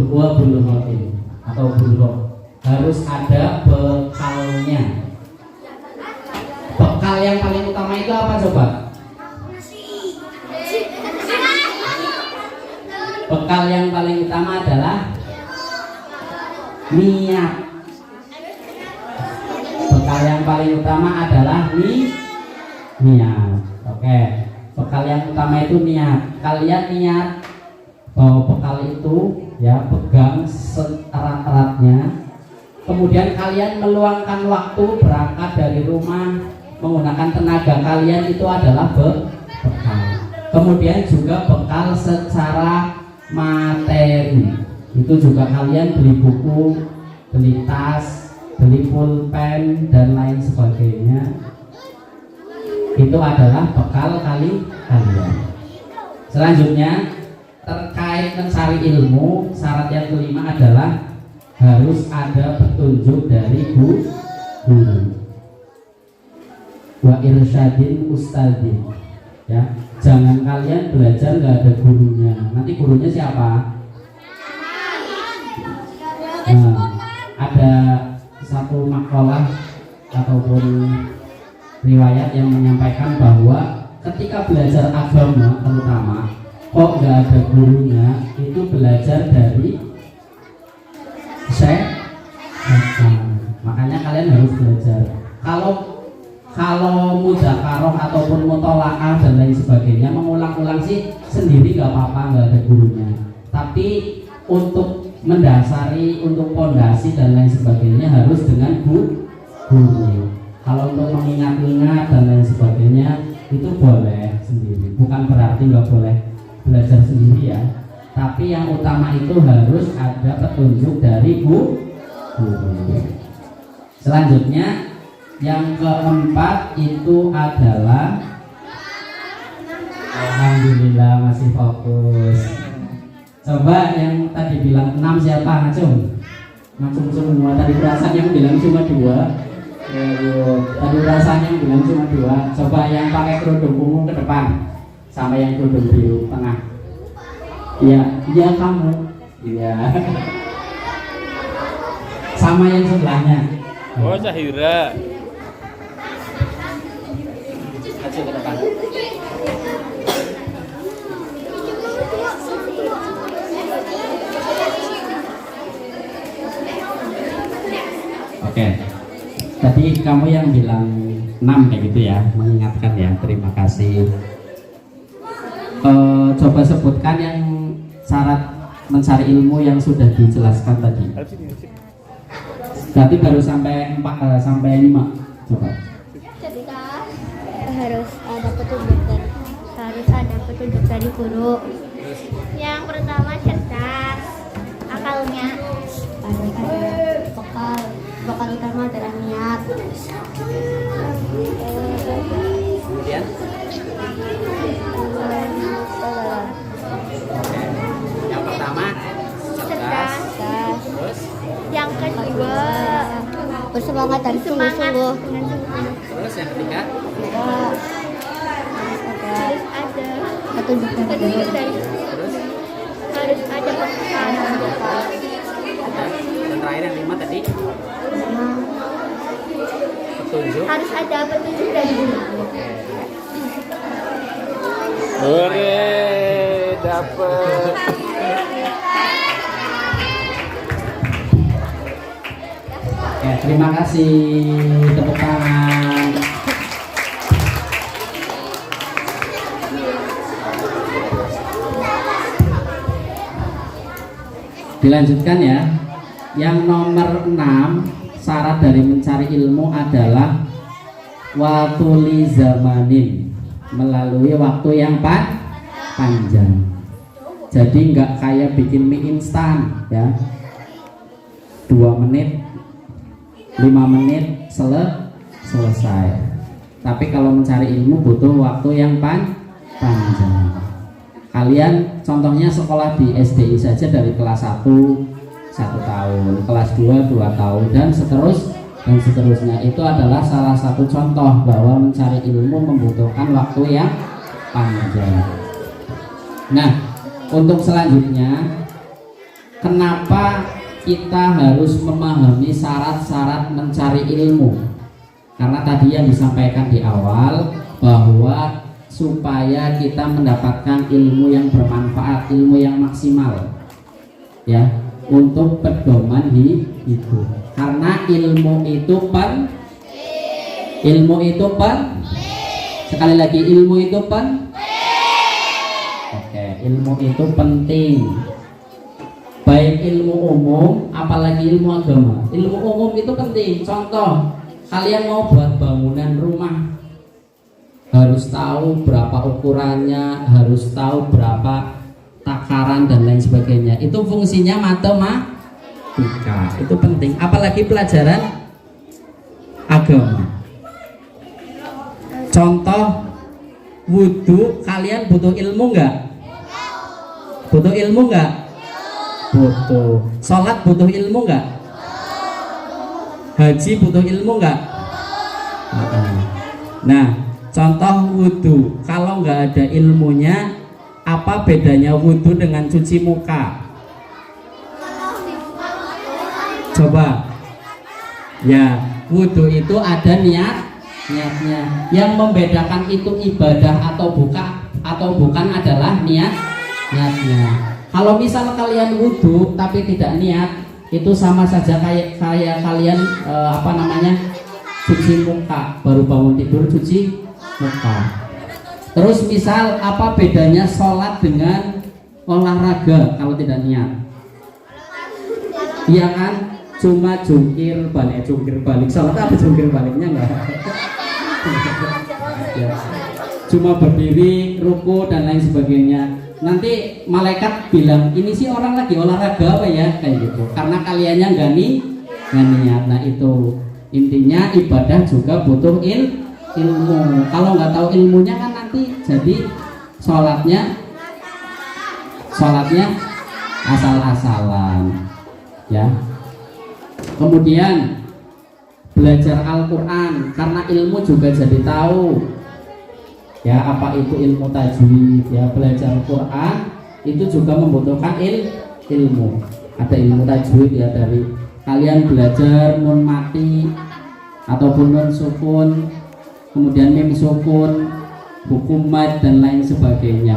bulghatin atau bulghah. Harus ada bekalnya. Bekal yang paling utama itu apa coba? Bekal yang paling utama adalah niat. Bekal yang paling utama adalah niat. Oke. Bekal yang utama itu niat. Kalian niat bahwa bekal itu ya pegang seerat-eratnya. Kemudian kalian meluangkan waktu berangkat dari rumah menggunakan tenaga kalian, itu adalah bekal. Kemudian juga bekal secara materi, itu juga kalian beli buku, beli tas, beli pulpen dan lain sebagainya. Itu adalah bekal kalian. Selanjutnya terkait mencari ilmu, syarat yang kelima adalah harus ada petunjuk dari guru wa irsyadin ustadzin, ya. Jangan kalian belajar nggak ada gurunya. Nanti gurunya siapa? Nah, ada satu makalah ataupun riwayat yang menyampaikan bahwa ketika belajar agama terutama kok nggak ada gurunya, itu belajar dari makanya kalian harus belajar. Kalau mudzakarah ataupun mutolaah dan lain sebagainya, mengulang-ulang sih sendiri nggak apa-apa, nggak ada gurunya. Tapi untuk mendasari, untuk pondasi dan lain sebagainya harus dengan guru. Kalau untuk mengingat-ingat dan lain sebagainya itu boleh sendiri. Bukan berarti nggak boleh belajar sendiri ya. Tapi yang utama itu harus ada petunjuk dari guru. Selanjutnya yang keempat itu adalah, alhamdulillah masih fokus. Coba yang tadi bilang 6 siapa? Ngacung semua. Tadi rasanya yang bilang cuma 2. Tadi rasanya yang bilang cuma 2. Coba yang pakai kerudung ungu ke depan, sama yang kerudung biru tengah. Iya kamu. Iya. Sama yang sebelahnya. Oh, Zahira. Maju ke depan. Oke. Tadi kamu yang bilang 6 kayak gitu ya, mengingatkan ya. Terima kasih. Coba sebutkan yang syarat mencari ilmu yang sudah dijelaskan tadi. Berarti baru sampai 4 sampai 5. Coba. Harus ada petunjuk dari guru. Yang pertama cerdas, akalnya. Bekal utama adalah niat. Kemudian yang pertama cerdas. Terus Yang kedua bersemangat dan sungguh-sungguh. Terus yang ketiga Harus ada petunjuk dari Terus harus ada bekal. dan terakhir yang 5 tadi petunjuk. Harus ada petunjuk dari guru. Hore, dapet. Oke, terima kasih, tepuk tangan. Dilanjutkan ya. Yang nomor 6, syarat dari mencari ilmu adalah watuli zamanin, melalui waktu yang panjang. Jadi nggak kayak bikin mie instan ya, 2 menit 5 menit selesai. Tapi kalau mencari ilmu butuh waktu yang panjang. Kalian contohnya sekolah di SDI saja dari kelas 1 tahun, kelas 2 tahun dan seterusnya. Itu adalah salah satu contoh bahwa mencari ilmu membutuhkan waktu yang panjang. Nah, untuk selanjutnya, kenapa kita harus memahami syarat-syarat mencari ilmu? Karena tadi yang disampaikan di awal bahwa supaya kita mendapatkan ilmu yang bermanfaat, ilmu yang maksimal, ya, untuk pedoman hidup. Karena ilmu itu sekali lagi ilmu itu oke, ilmu itu penting. Baik ilmu umum, apalagi ilmu agama. Ilmu umum itu penting. Contoh, kalian mau buat bangunan rumah, harus tahu berapa ukurannya, harus tahu berapa takaran dan lain sebagainya. Itu fungsinya matematika. Itu penting. Apalagi pelajaran agama. Contoh, wudhu, kalian butuh ilmu nggak? Butuh ilmu nggak? Butuh. Sholat butuh ilmu nggak? Haji butuh ilmu nggak? Nah, contoh wudhu, kalau nggak ada ilmunya, apa bedanya wudhu dengan cuci muka? Coba. Ya, wudhu itu ada niatnya. Yang membedakan itu ibadah atau bukan adalah niatnya. Kalau misal kalian wudhu tapi tidak niat, itu sama saja kayak kalian cuci muka, baru bangun tidur cuci muka. Terus misal apa bedanya sholat dengan olahraga kalau tidak niat? Iya kan? Cuma jungkir balik. Sholat apa jungkir baliknya enggak? Ya. Cuma berdiri, ruku dan lain sebagainya. Nanti malaikat bilang, ini sih orang lagi olahraga apa ya, kayak gitu. Karena kaliannya nggak niat. Nah itu intinya, ibadah juga butuh ilmu. Kalau nggak tahu ilmunya kan nanti jadi sholatnya asal-asalan, ya. Kemudian belajar Al-Quran, karena ilmu juga jadi tahu, ya, apa itu ilmu tajwid, ya. Belajar Quran itu juga membutuhkan ilmu. Ada ilmu tajwid, ya, dari kalian belajar nun mati ataupun nun sukun, kemudian mim sukun, hukum mad dan lain sebagainya.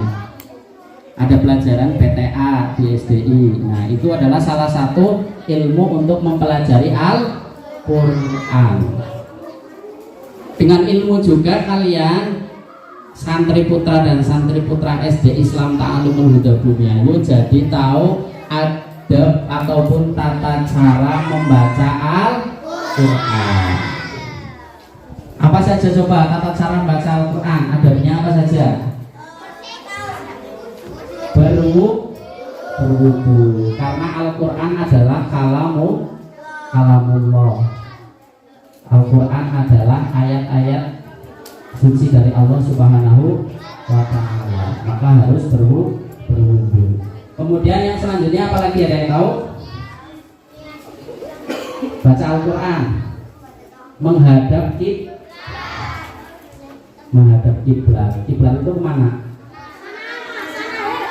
Ada pelajaran PTA di SDI. Nah, itu adalah salah satu ilmu untuk mempelajari Al-Quran. Dengan ilmu juga kalian, santri putra dan santri putra SD Islam Ta'alumul Huda Bumiayu, jadi tahu adab ataupun tata cara membaca Al-Quran. Apa saja coba tata cara membaca Al-Quran? Adabnya apa saja? Berwudu, karena Al-Quran adalah kalamullah. Al-Quran adalah ayat-ayat suci dari Allah Subhanahu wa Ta'ala, maka harus berwudu. Kemudian yang selanjutnya apalagi, ada yang tahu? Baca Al-Quran menghadap kiblat. Kiblat itu kemana?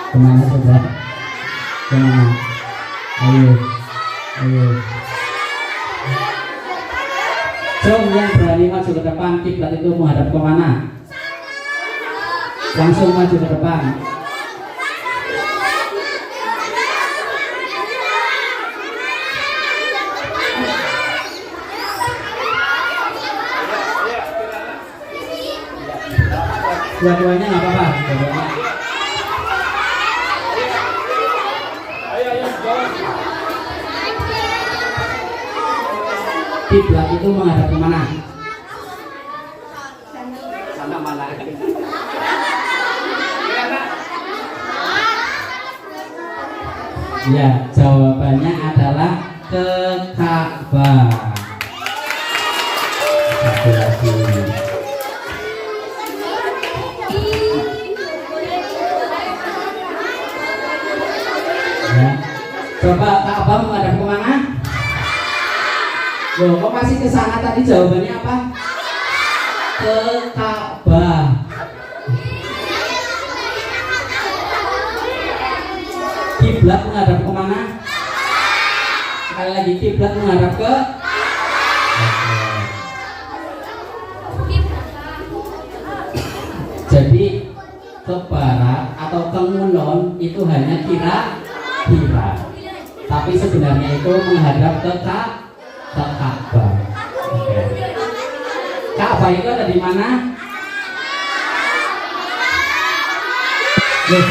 Kemana coba? Kemana? Ayo. Jom yang berani maju ke depan, kiblat itu menghadap kemana? Langsung maju ke depan. Dua-duanya nggak apa-apa. Kiblat itu menghadap kemana? Sana mana? Ya, jawabannya adalah ke Ka'bah. Satu lagi. Ya. Coba Ka'bah menghadap kemana? Loh, kok masih ke sana tadi? Jawabannya apa? Ke Ka'bah. Kiblat menghadap kemana? sekali lagi kiblat menghadap ke jadi ke barat atau ke ngulon itu hanya kira-kira, tapi sebenarnya itu menghadap ke Ka'bah. Ka'bah itu ada di mana? Loh,